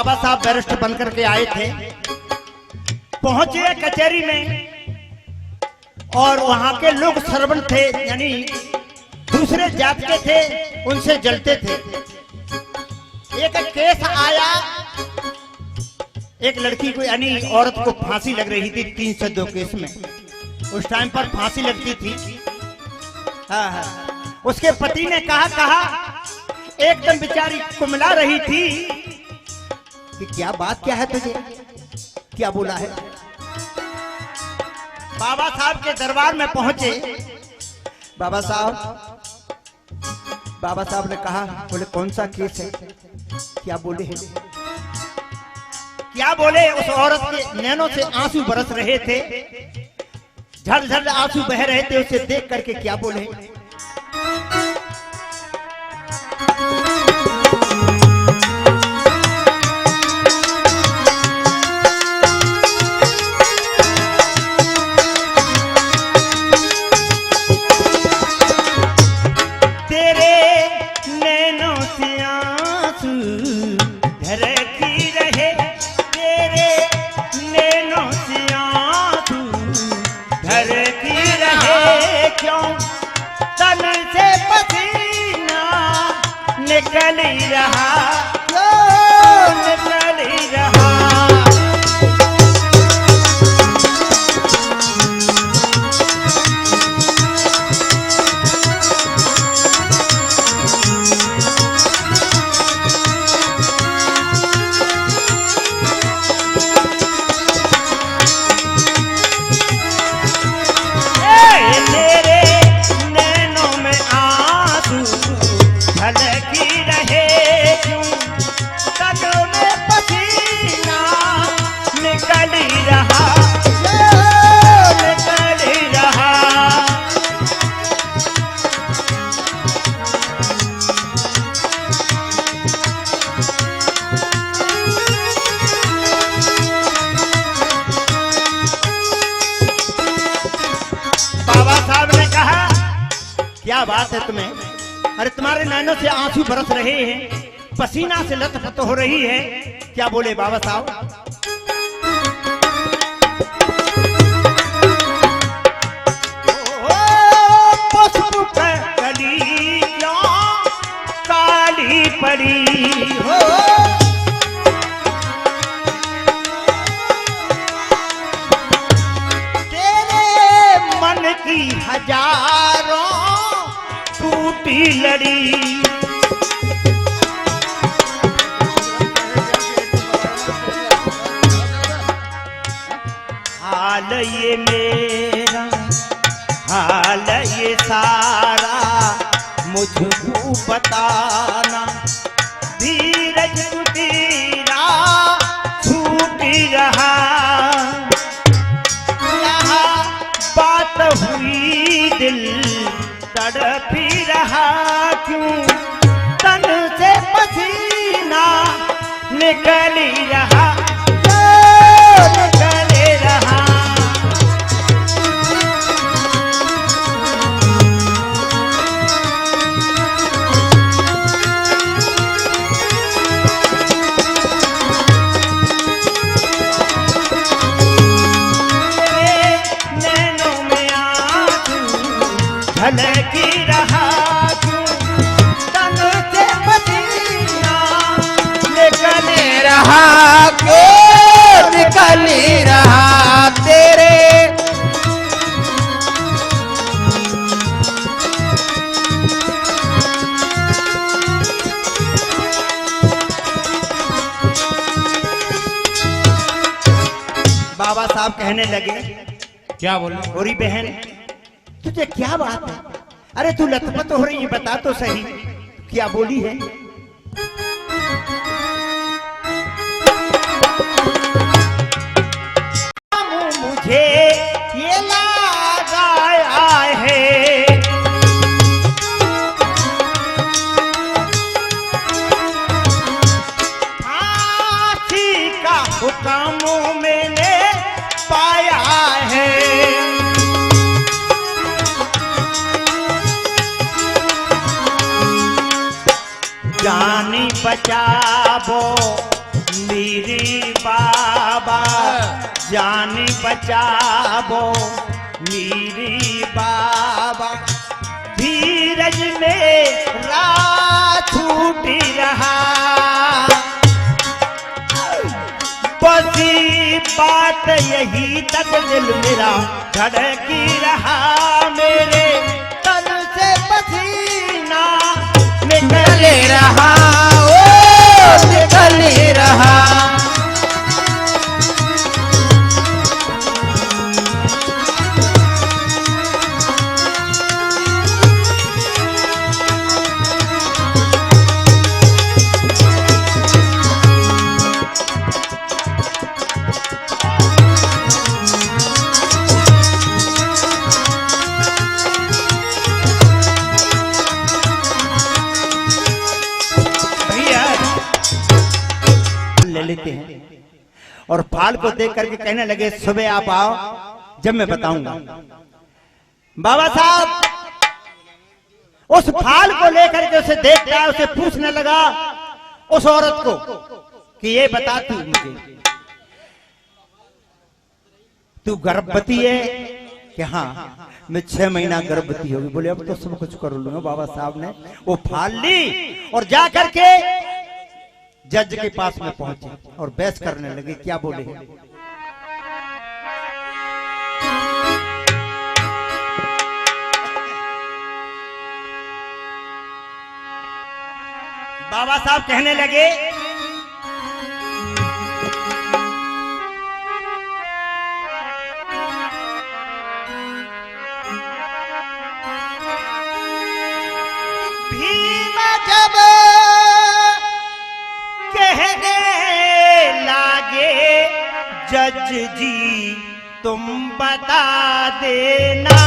बाबा साहब बैरिस्टर बनकर के आए थे, पहुंचे कचहरी में और वहां के लोग सरवन थे, यानी दूसरे जात के थे, उनसे जलते थे। एक केस आया, एक लड़की को यानी औरत को फांसी लग रही थी 302 केस में। उस टाइम पर फांसी लगती थी। हाँ। उसके पति ने कहा एकदम बेचारी कुमला रही थी कि क्या बात क्या है तुझे, क्या बोला है। बाबा साहब के दरबार में पहुंचे। बाबा साहब ने कहा, बोले कौन सा केस है, क्या बोले हैं, क्या बोले। उस औरत के नैनों से आंसू बरस रहे थे, झरझर आंसू बह रहे थे। उसे देख करके क्या बोले, निकल रहा निकल रहा। क्या बात है तुम्हें, अरे तुम्हारे नैनों से आंसू बरस रहे हैं, पसीना से लथपथ हो रही है, क्या बोले बाबा साहब। कली क्यों काली पड़ी हो, तेरे मन की हजारों टूटी लड़ी। हाल ये मेरा, हाल ये सारा मुझको बताना, धीरज तेरा छूटी रहा। यहाँ बात हुई दिल तड़पी रहा, क्यों तन से पसीना निकल रहा निकल रहा। नैनों में आंसू झलकी रहा, तन से पसीना निकल रहा, क्यों निकल रहा तेरे। बाबा साहब कहने लगे, क्या बोले, गोरी बहन तुझे क्या बात है, अरे तू लथपथ हो रही है, बता तो सही क्या बोली है। मुझे ये लगाया है, फांसी का हुक्म मैंने पाया है। जानी बचावो मेरे बाबा जान बचावो मेरे बाबा। धीरज मेरा छूट रहा बसी बात यही तक दिल मेरा धड़की रहा। मेरे तन से पसीना निकल रहा ओ निकल रहा। लेते हैं और फाल को देख करके कहने लगे सुबह आप आओ जब मैं बताऊंगा। बाबा साहब उस फाल को लेकर के उसे देख रहा, उसे पूछने लगा उस औरत को कि ये बता तू मुझे तू गर्भवती है कि हाँ मैं 6 महीना गर्भवती होगी। बोले अब तो सब कुछ कर लूंगा। बाबा साहब ने वो फाल ली और जा करके जज के पास में पहुंचे और बहस करने लगे। क्या बोले? बाबा साहब कहने लगे भीम जब कहने लागे जज जी तुम बता देना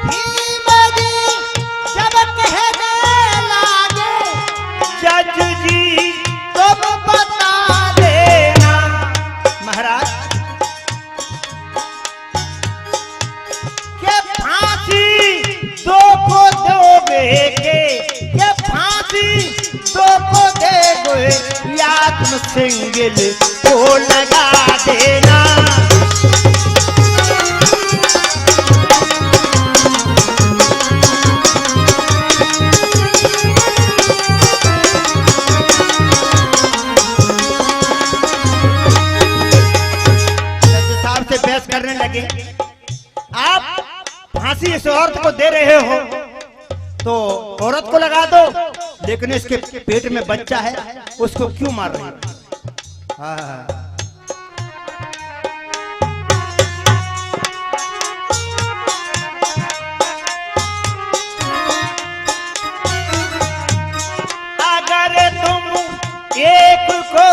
भीम जी जब कहने लागे जज जी तुम बता देना। महाराज के फांसी दो को दोगे के फांसी दो को दोगे या तुम सिंगल को लगा देना। बहस करने लगे आप फांसी इस औरत को दे रहे हो तो औरत को लगा दो, लेकिन इसके पेट में बच्चा है उसको क्यों मार रहे हो? अगर तुम एक को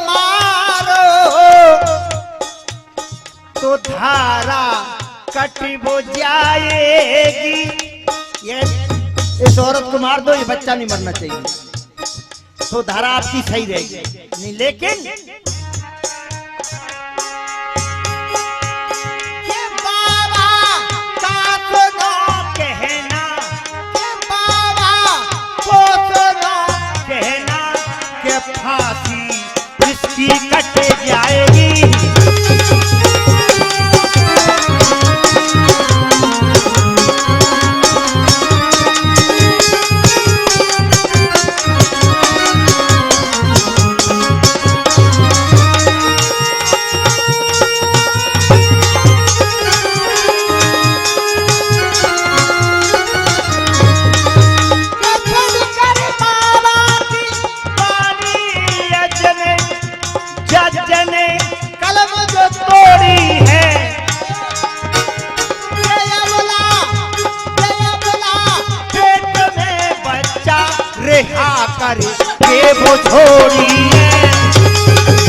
मारो तो धारा कट हो जाएगी। ये इस औरत को मार दो, ये बच्चा नहीं मरना चाहिए तो धारा आपकी सही रहेगी। नहीं लेकिन ये बाबा का सुनो कहना, ये बाबा को सुनो कहना कि फांसी इसकी कट जाएगी। कर के वो छोड़ी है।